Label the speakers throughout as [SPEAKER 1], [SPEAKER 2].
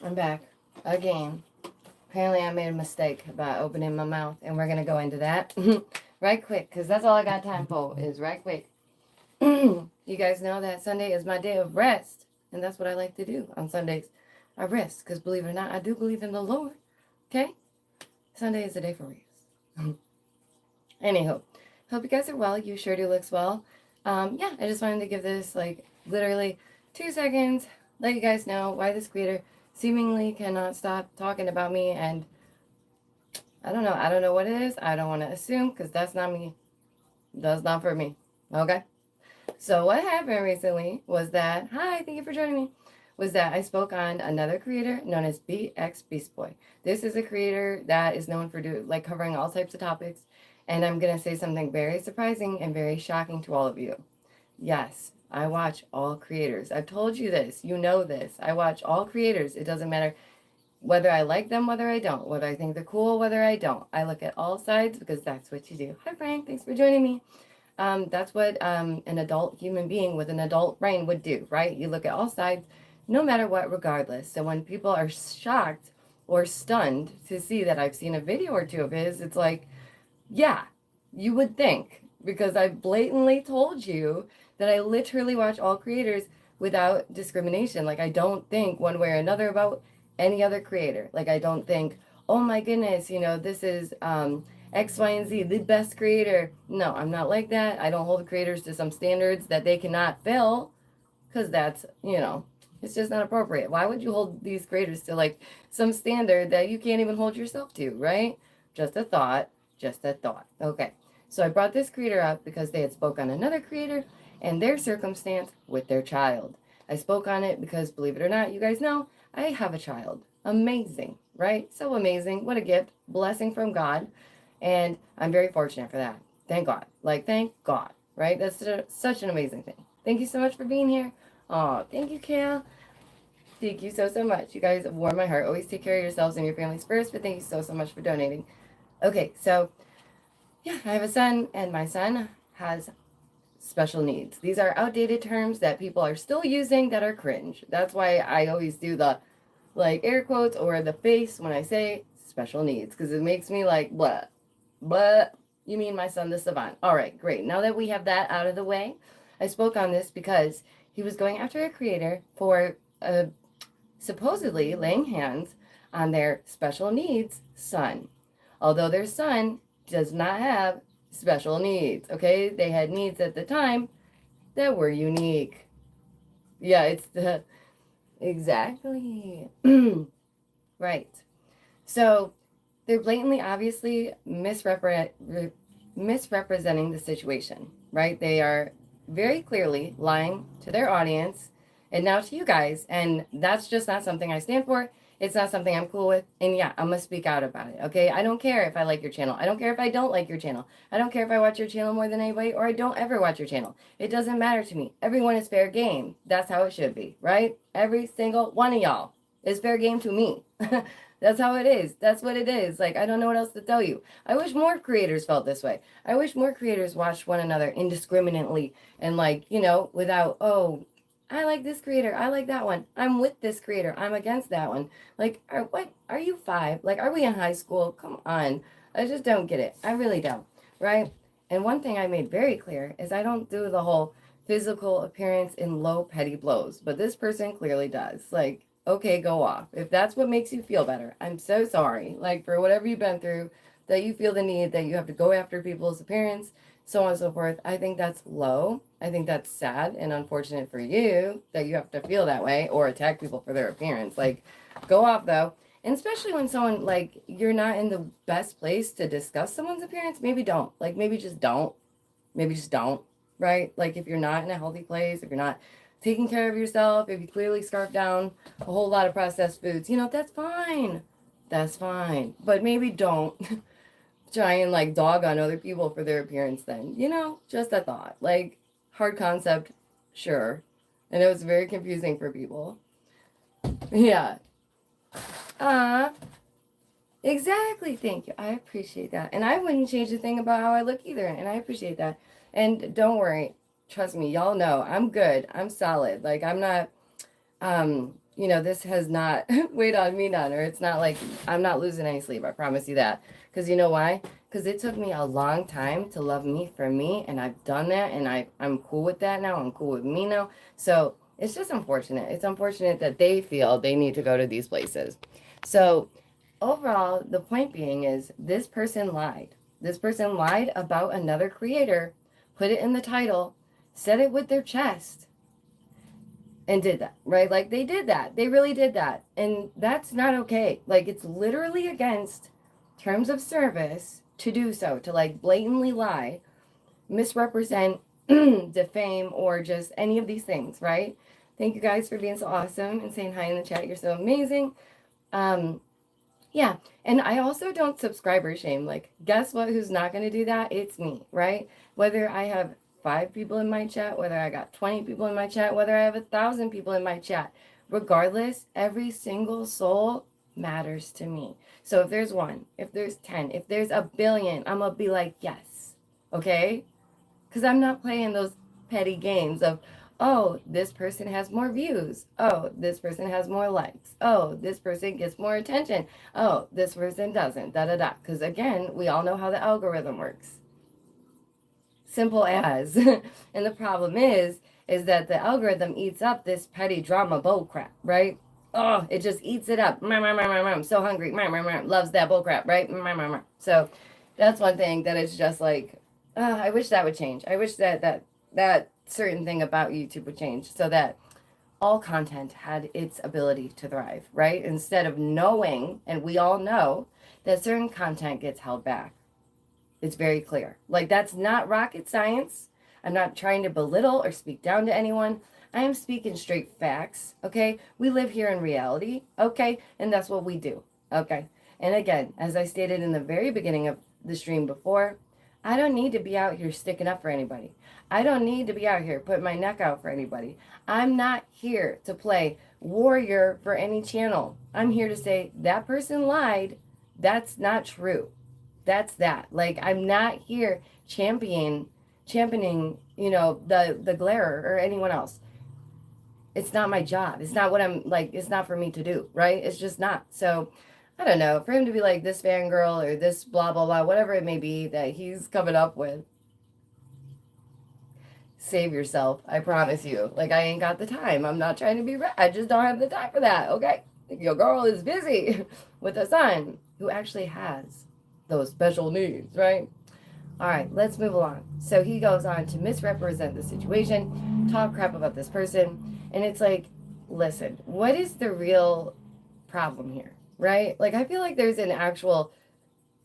[SPEAKER 1] I'm back again. Apparently I made a mistake about opening my mouth, and we're going to go into that right quick, because that's all I got time for is right quick. You guys know that Sunday is my day of rest, and that's what I like to do on Sundays. I rest, because believe it or not, I do believe in the Lord, okay? Sunday is a day for rest. Anywho, hope you guys are well. You sure do looks well. Yeah, I just wanted to give this, like, literally 2 seconds, let you guys know why this creator seemingly cannot stop talking about me, and I don't know what it is. I don't want to assume, because that's not me. That's not for me, okay? So what happened recently was that, hi, thank you for joining me, was that I spoke on another creator known as Bxbeastboy. This is a creator that is known for covering all types of topics, and I'm going to say something very surprising and very shocking to all of you. Yes, I watch all creators. I've told you this. You know this. I watch all creators. It doesn't matter whether I like them, whether I don't, whether I think they're cool, whether I don't. I look at all sides because that's what you do. Hi, Frank. Thanks for joining me. That's what an adult human being with an adult brain would do, right? You look at all sides, no matter what, regardless. So when people are shocked or stunned to see that I've seen a video or two of his, it's like, yeah, you would think, because I blatantly told you that I literally watch all creators without discrimination. Like, I don't think one way or another about any other creator. Like, I don't think, oh my goodness, this is X, Y, and Z, the best creator. No, I'm not like that. I don't hold creators to some standards that they cannot fill, because that's, it's just not appropriate. Why would you hold these creators to like some standard that you can't even hold yourself to, right? Just a thought, just a thought. Okay, so I brought this creator up because they had spoke on another creator and their circumstance with their child. I spoke on it because, believe it or not, you guys know, I have a child. Amazing, right? So amazing. What a gift. Blessing from God. And I'm very fortunate for that. Thank God. Like, thank God, right? That's such an amazing thing. Thank you so much for being here. Oh, thank you, Kale. Thank you so, so much. You guys warm my heart. Always take care of yourselves and your families first, but thank you so, so much for donating. Okay, so, yeah, I have a son, and my son has special needs. These are outdated terms that people are still using that are cringe. That's why I always do the, like, air quotes or the face when I say special needs, because it makes me like, blah, blah. You mean my son, the savant. All right, great. Now that we have that out of the way, I spoke on this because he was going after a creator for supposedly laying hands on their special needs son. Although their son does not have special needs, okay? They had needs at the time that were unique. Yeah, it's the... Exactly. Right. So they're blatantly, obviously misrepresenting the situation, right? They are very clearly lying to their audience and now to you guys. And that's just not something I stand for. It's not something I'm cool with. And yeah, I'm going to speak out about it, okay? I don't care if I like your channel. I don't care if I don't like your channel. I don't care if I watch your channel more than anybody or I don't ever watch your channel. It doesn't matter to me. Everyone is fair game. That's how it should be, right? Every single one of y'all is fair game to me. That's how it is. That's what it is. Like, I don't know what else to tell you. I wish more creators felt this way. I wish more creators watched one another indiscriminately and, like, without, oh, I like this creator. I like that one. I'm with this creator. I'm against that one. Like, what? Are you 5? Like, are we in high school? Come on. I just don't get it. I really don't. Right? And one thing I made very clear is I don't do the whole physical appearance in low petty blows. But this person clearly does. Like, okay, go off. If that's what makes you feel better, I'm so sorry. Like, for whatever you've been through, that you feel the need, that you have to go after people's appearance, so on and so forth. I think that's low. I think that's sad and unfortunate for you that you have to feel that way or attack people for their appearance. Like, go off though. And especially when someone, like, you're not in the best place to discuss someone's appearance, maybe don't. Like, maybe just don't. Maybe just don't, right? Like, if you're not in a healthy place, if you're not taking care of yourself, if you clearly scarf down a whole lot of processed foods, that's fine. That's fine. But maybe don't try and, like, dog on other people for their appearance then. Just a thought. Like, hard concept, sure. And it was very confusing for people. Yeah. Exactly. Thank you. I appreciate that. And I wouldn't change a thing about how I look either. And I appreciate that. And don't worry. Trust me. Y'all know I'm good. I'm solid. Like, I'm not, you know, this has not weighed on me none, or it's not like I'm not losing any sleep. I promise you that. Because you know why? Because it took me a long time to love me for me, and I've done that, and I'm cool with that now. I'm cool with me now. So it's just unfortunate. It's unfortunate that they feel they need to go to these places. So overall, the point being is this person lied. This person lied about another creator, put it in the title, said it with their chest, and did that, right? Like they did that. They really did that. And that's not okay. Like it's literally against terms of service to do so, to like blatantly lie, misrepresent, defame, or just any of these things, right? Thank you guys for being so awesome and saying hi in the chat. You're so amazing. Yeah, and I also don't subscriber shame. Like, guess what? Who's not going to do that? It's me, right? Whether I have 5 people in my chat, whether I got 20 people in my chat, whether I have 1,000 people in my chat, regardless, every single soul matters to me. So if there's 1, if there's 10, if there's 1,000,000,000, I'm going to be like, yes, okay? Because I'm not playing those petty games of, oh, this person has more views. Oh, this person has more likes. Oh, this person gets more attention. Oh, this person doesn't. Da da da. Because again, we all know how the algorithm works. Simple as. And the problem is that the algorithm eats up this petty drama bull crap, right? Oh, it just eats it up. I'm so hungry. Loves that bull crap, right? So that's one thing that it's just like, I wish that would change. I wish that certain thing about YouTube would change so that all content had its ability to thrive, right? Instead of knowing, and we all know, that certain content gets held back. It's very clear. Like, that's not rocket science. I'm not trying to belittle or speak down to anyone. I am speaking straight facts, okay? We live here in reality, okay? And that's what we do, okay? And again, as I stated in the very beginning of the stream before, I don't need to be out here sticking up for anybody. I don't need to be out here putting my neck out for anybody. I'm not here to play warrior for any channel. I'm here to say that person lied. That's not true. That's that. Like, I'm not here championing, you know, the glare or anyone else. It's not my job. It's not what I'm like, it's not for me to do, right? It's just not. So I don't know, for him to be like this fangirl or this blah, blah, blah, whatever it may be that he's coming up with, save yourself. I promise you. Like, I ain't got the time. I'm not trying to be I just don't have the time for that, okay? Your girl is busy with a son who actually has those special needs, right? All right, let's move along. So he goes on to misrepresent the situation, talk crap about this person, and it's like, listen, what is the real problem here, right? Like, I feel like there's an actual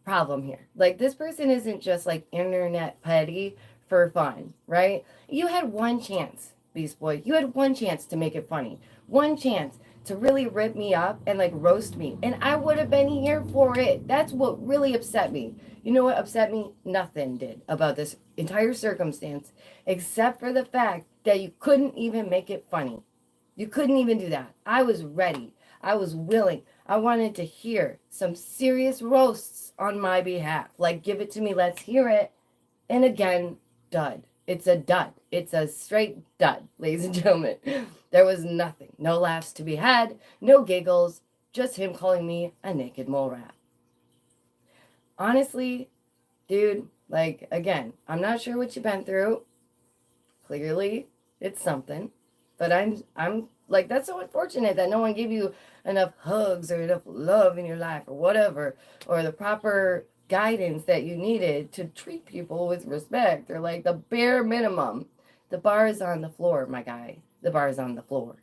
[SPEAKER 1] problem here. Like, this person isn't just like internet petty for fun, right? You had one chance, Beast Boy. You had one chance to make it funny. One chance to really rip me up and like roast me. And I would have been here for it. That's what really upset me. You know what upset me? Nothing did about this entire circumstance, except for the fact that you couldn't even make it funny. You couldn't even do that. I was ready. I was willing. I wanted to hear some serious roasts on my behalf. Like, give it to me. Let's hear it. And again, dud. It's a dud. It's a straight dud, ladies and gentlemen. There was nothing. No laughs to be had. No giggles. Just him calling me a naked mole rat. Honestly, dude, like, again, I'm not sure what you've been through. Clearly, it's something. But I'm like, that's so unfortunate that no one gave you enough hugs or enough love in your life or whatever, or the proper guidance that you needed to treat people with respect, or like the bare minimum. The bar is on the floor, my guy. The bar is on the floor.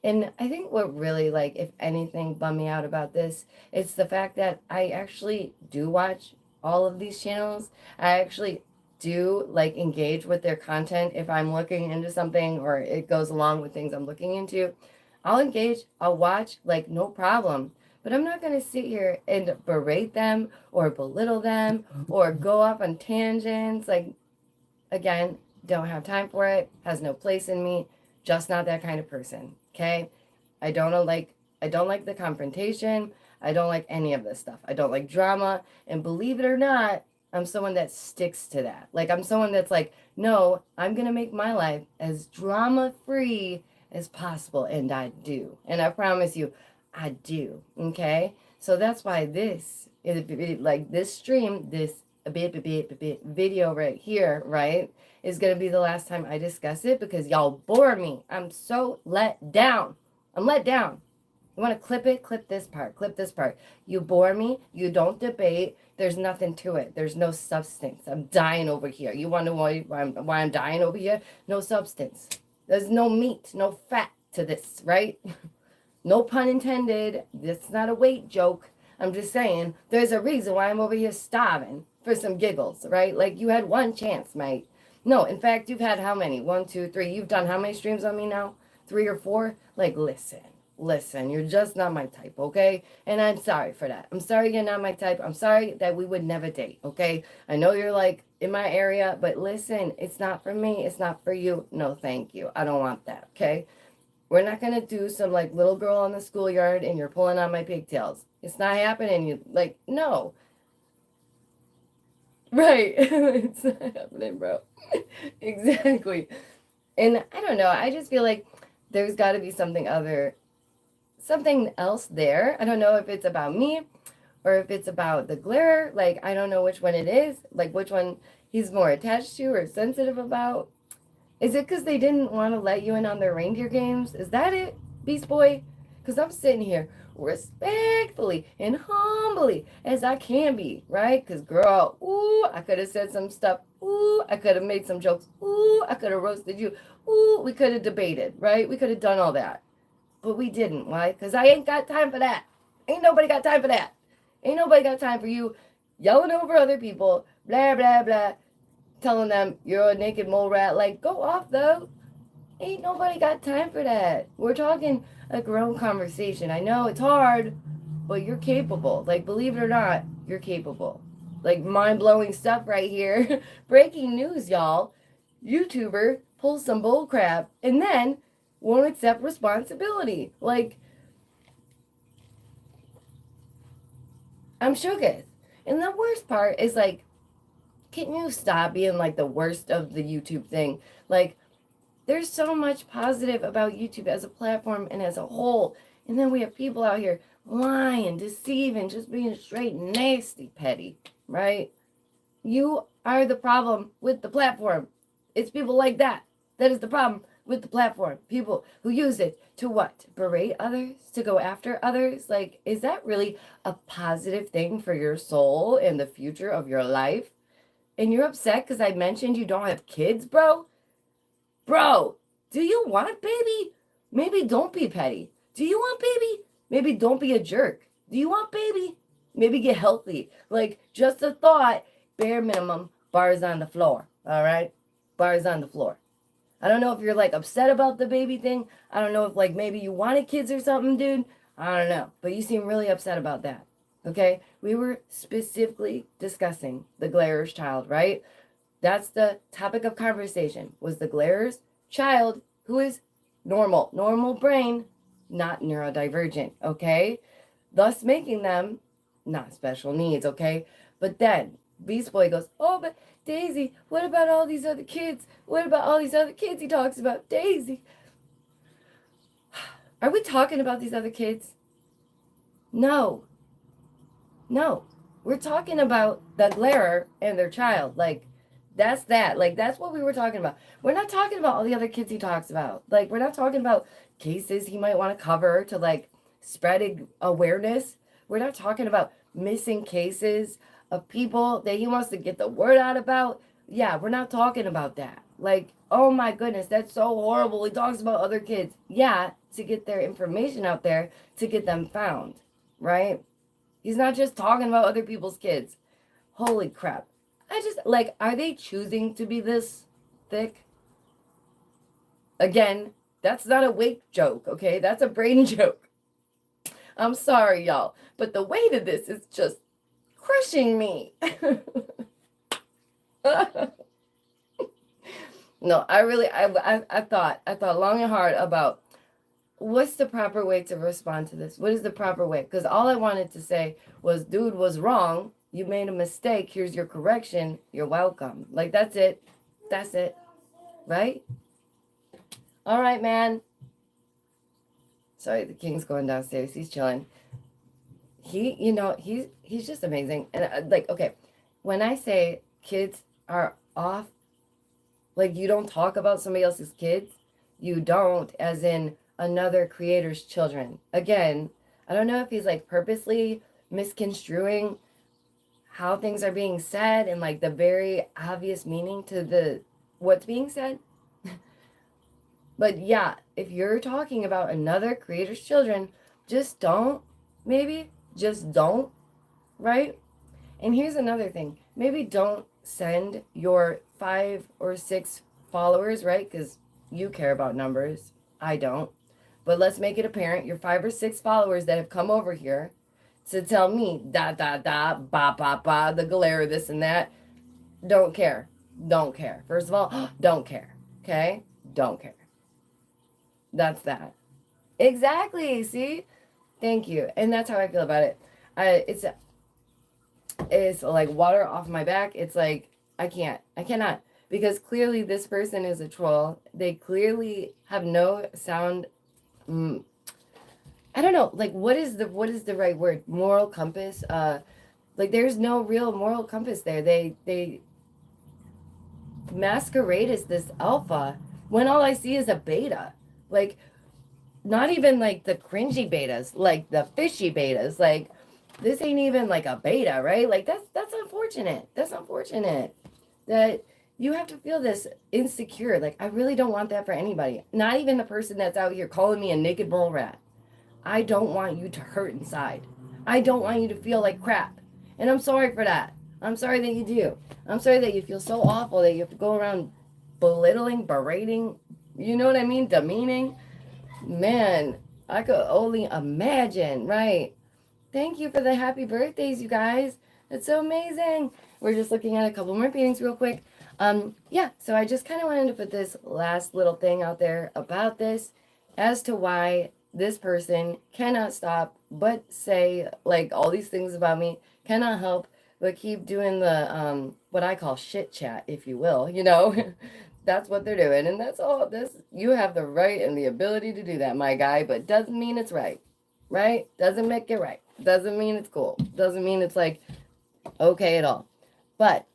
[SPEAKER 1] And I think what really, like, if anything, bummed me out about this, it's the fact that I actually do watch all of these channels. I actually do, like, engage with their content if I'm looking into something or it goes along with things I'm looking into. I'll engage, I'll watch, like, no problem. But I'm not going to sit here and berate them or belittle them or go off on tangents. Like, again, don't have time for it. Has no place in me. Just not that kind of person. Okay? I don't like the confrontation. I don't like any of this stuff. I don't like drama. And believe it or not, I'm someone that sticks to that. Like, I'm someone that's like, no, I'm going to make my life as drama-free as possible, and I do. And I promise you, I do, okay? So that's why this is, like, this stream, this video right here, right, is going to be the last time I discuss it because y'all bore me. I'm so let down. I'm let down. You want to clip it? Clip this part. Clip this part. You bore me. You don't debate. There's nothing to it. There's no substance. I'm dying over here. You want to know why I'm dying over here? No substance. There's no meat, no fat to this, right? No pun intended. That's not a weight joke. I'm just saying there's a reason why I'm over here starving for some giggles, right? Like, you had one chance, mate. No, in fact, you've had how many? 1, 2, 3. You've done how many streams on me now? 3 or 4? Like, listen, you're just not my type, okay? And I'm sorry for that. I'm sorry you're not my type. I'm sorry that we would never date, okay? I know you're, like, in my area, but listen, it's not for me. It's not for you. No, thank you. I don't want that, okay? We're not going to do some, like, little girl on the schoolyard and you're pulling on my pigtails. It's not happening. You, like, no. Right. It's not happening, bro. Exactly. And I don't know. I just feel like there's got to be something else there. I don't know if it's about me or if it's about the glare. Like, I don't know which one it is. Like, which one he's more attached to or sensitive about. Is it because they didn't want to let you in on their reindeer games? Is that it, Beast Boy? Because I'm sitting here respectfully and humbly as I can be, right? Because, girl, ooh, I could have said some stuff. Ooh, I could have made some jokes. Ooh, I could have roasted you. Ooh, we could have debated, right? We could have done all that. But we didn't. Why? Because I ain't got time for that. Ain't nobody got time for that. Ain't nobody got time for you yelling over other people, blah, blah, blah, telling them you're a naked mole rat. Like, go off, though. Ain't nobody got time for that. We're talking a grown conversation. I know it's hard, but you're capable. Like, believe it or not, you're capable. Like, mind-blowing stuff right here. Breaking news, y'all. YouTuber pulls some bull crap and then won't accept responsibility. Like, I'm shooketh. And the worst part is, like, can you stop being, like, the worst of the YouTube thing? Like, there's so much positive about YouTube as a platform and as a whole. And then we have people out here lying, deceiving, just being straight nasty petty, right? You are the problem with the platform. It's people like that. That is the problem with the platform. People who use it to what? Berate others? To go after others? Like, is that really a positive thing for your soul and the future of your life? And you're upset because I mentioned you don't have kids, bro? Bro, do you want baby? Maybe don't be petty. Do you want baby? Maybe don't be a jerk. Do you want baby? Maybe get healthy. Like, just a thought, bare minimum, bars on the floor, all right? Bars on the floor. I don't know if you're, like, upset about the baby thing. I don't know if, like, maybe you wanted kids or something, dude. I don't know. But you seem really upset about that, okay? We were specifically discussing the Glarer's child, right? That's the topic of conversation, was the Glarer's child who is normal brain, not neurodivergent, okay? Thus making them not special needs, okay? But then Beast Boy goes, oh, but Daisy, what about all these other kids? What about all these other kids he talks about? Daisy. Are we talking about these other kids? No. We're talking about the Glarer and their child. Like, that's that. Like, that's what we were talking about. We're not talking about all the other kids he talks about. Like, we're not talking about cases he might want to cover to, like, spread awareness. We're not talking about missing cases of people that he wants to get the word out about. Yeah, we're not talking about that. Like, oh my goodness, that's so horrible. He talks about other kids. Yeah, to get their information out there, to get them found, right? He's not just talking about other people's kids. Holy crap. I just, like, are they choosing to be this thick? Again, that's not a weight joke, okay? That's a brain joke. I'm sorry, y'all, but the weight of this is just crushing me. No, I thought long and hard about what's the proper way to respond to this? What is the proper way? Because all I wanted to say was, dude was wrong. You made a mistake. Here's your correction. You're welcome. Like, that's it. That's it. Right? All right, man. Sorry, the king's going downstairs. He's chilling. He's just amazing. And like, okay, when I say kids are off, like you don't talk about somebody else's kids, you don't, as in another creator's children. Again, I don't know if he's like purposely misconstruing how things are being said and like the very obvious meaning to the what's being said. But yeah, if you're talking about another creator's children, just don't, maybe, just don't, right? And here's another thing. Maybe don't send your 5 or 6 followers, right? Because you care about numbers. I don't. But let's make it apparent your 5 or 6 followers that have come over here to tell me da da da, ba ba ba, the glare, this and that. Don't care. Don't care. First of all, don't care. Okay? Don't care. That's that. Exactly. See? Thank you. And that's how I feel about it. It's like water off my back. It's like I cannot, because clearly this person is a troll. They clearly have no sound. I don't know. Like what is the right word? Moral compass. Like there's no real moral compass there. They masquerade as this alpha when all I see is a beta. Like not even like the cringy betas, like the fishy betas. Like this ain't even like a beta, right? Like that's unfortunate. That's unfortunate that you have to feel this insecure. Like I really don't want that for anybody. Not even the person that's out here calling me a naked mole rat. I don't want you to hurt inside. I don't want you to feel like crap. And I'm sorry for that. I'm sorry that you do. I'm sorry that you feel so awful that you have to go around belittling, berating, you know what I mean? Demeaning. Man, I could only imagine, right? Thank you for the happy birthdays, you guys. That's so amazing. We're just looking at a couple more paintings real quick. Yeah, so I just kind of wanted to put this last little thing out there about this as to why this person cannot stop but say like all these things about me, cannot help but keep doing the what I call shit chat, if you will, you know. That's what they're doing, and that's all. This, you have the right and the ability to do that, my guy, but doesn't mean it's right. Right? Doesn't make it right. Doesn't mean it's cool. Doesn't mean it's like okay at all. But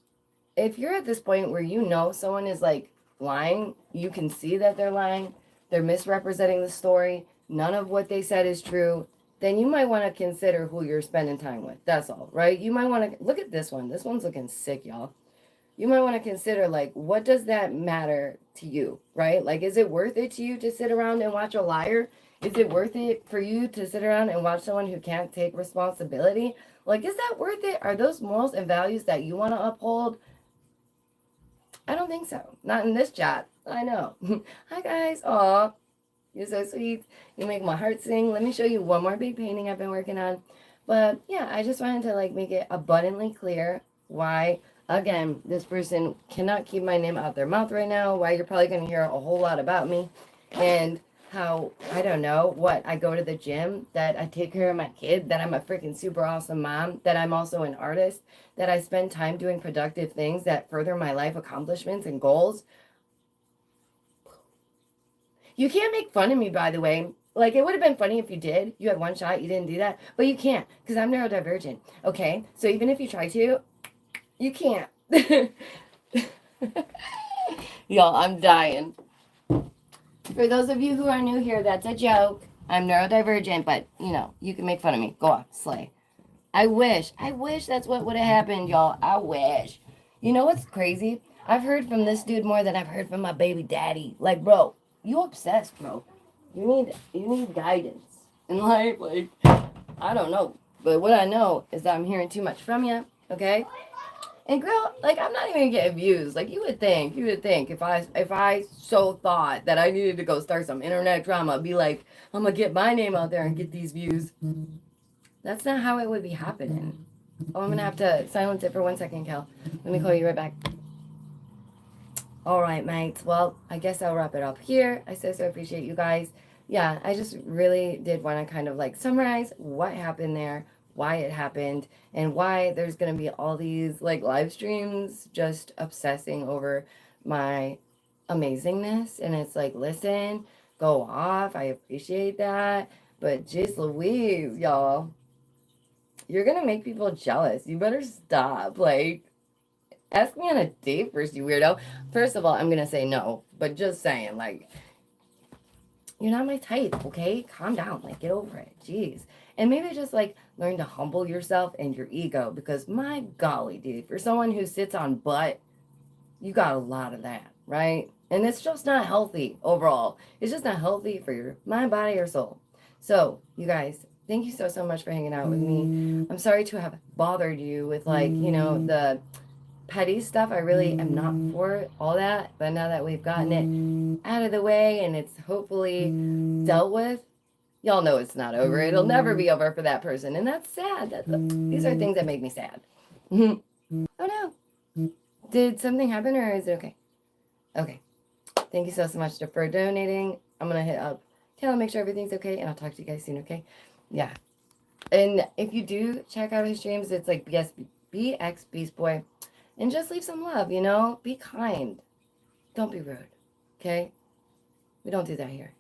[SPEAKER 1] if you're at this point where you know someone is like lying, you can see that they're lying, they're misrepresenting the story, none of what they said is true, then you might want to consider who you're spending time with. That's all, right? You might want to look at this one. This one's looking sick, y'all. You might want to consider like, what does that matter to you, right? Like, is it worth it to you to sit around and watch a liar? Is it worth it for you to sit around and watch someone who can't take responsibility? Like, is that worth it? Are those morals and values that you want to uphold? I don't think so. Not in this chat. I know. Hi, guys. Aw, you're so sweet. You make my heart sing. Let me show you one more big painting I've been working on. But yeah, I just wanted to like make it abundantly clear why, again, this person cannot keep my name out their mouth right now, why you're probably going to hear a whole lot about me, and how, I don't know, what, I go to the gym, that I take care of my kid, that I'm a freaking super awesome mom, that I'm also an artist, that I spend time doing productive things that further my life accomplishments and goals. You can't make fun of me, by the way. Like, it would have been funny if you did. You had one shot, you didn't do that. But you can't, because I'm neurodivergent, okay? So even if you try to, you can't. Y'all, I'm dying. For those of you who are new here, that's a joke. I'm neurodivergent, but, you know, you can make fun of me. Go off, slay. I wish that's what would have happened, y'all. I wish. You know what's crazy? I've heard from this dude more than I've heard from my baby daddy. Like, bro, you obsessed, bro. You need guidance in life. Like, I don't know. But what I know is that I'm hearing too much from you, okay? And girl, like, I'm not even getting views. Like, you would think if I so thought that I needed to go start some internet drama, be like, I'm gonna get my name out there and get these views. That's not how it would be happening. Oh, I'm gonna have to silence it for 1 second, Cal. Let me call you right back. All right, mates. Well, I guess I'll wrap it up here. I so appreciate you guys. Yeah, I just really did want to kind of like summarize what happened there, why it happened, and why there's going to be all these like live streams just obsessing over my amazingness. And it's like, listen, go off. I appreciate that. But jeez Louise, y'all. You're going to make people jealous. You better stop. Like, ask me on a date first, you weirdo. First of all, I'm going to say no. But just saying, like, you're not my type, okay? Calm down. Like, get over it. Jeez. And maybe just, like, learn to humble yourself and your ego. Because, my golly, dude, for someone who sits on butt, you got a lot of that, right? And it's just not healthy overall. It's just not healthy for your mind, body, or soul. So, you guys, thank you so much for hanging out with me. I'm sorry to have bothered you with, like, you know, the petty stuff. I really am not for all that. But now that we've gotten it out of the way and it's hopefully dealt with, y'all know it's not over. It'll never be over for that person. And that's sad. These are things that make me sad. Oh, no. Did something happen or is it okay? Okay. Thank you so much for donating. I'm going to hit up Taylor, make sure everything's okay, and I'll talk to you guys soon, okay? Yeah. And if you do check out his streams, it's like Bxbeastboy. And just leave some love, you know? Be kind. Don't be rude, okay? We don't do that here.